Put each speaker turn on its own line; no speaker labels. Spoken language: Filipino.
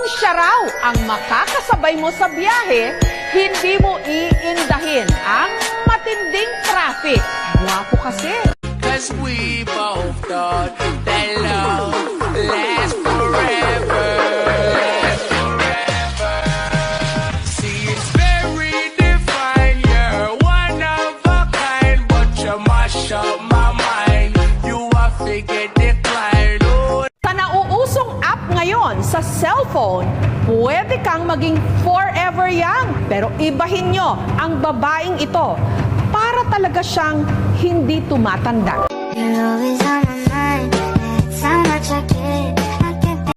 Kung siya raw ang makakasabay mo sa biyahe, hindi mo iindahin ang matinding traffic. Guwapo kasi.
Cause we both thought that love lasts forever. Lasts forever. See, it's very divine. You're one of a kind, but you mash up my mind. You are figure decline. Oh.
Sa nauusong app ngayon sa cellphone, pwede kang maging forever young. Pero ibahin nyo ang babaeng ito para talaga siyang hindi tumatanda.
You're always on my mind. It's how much I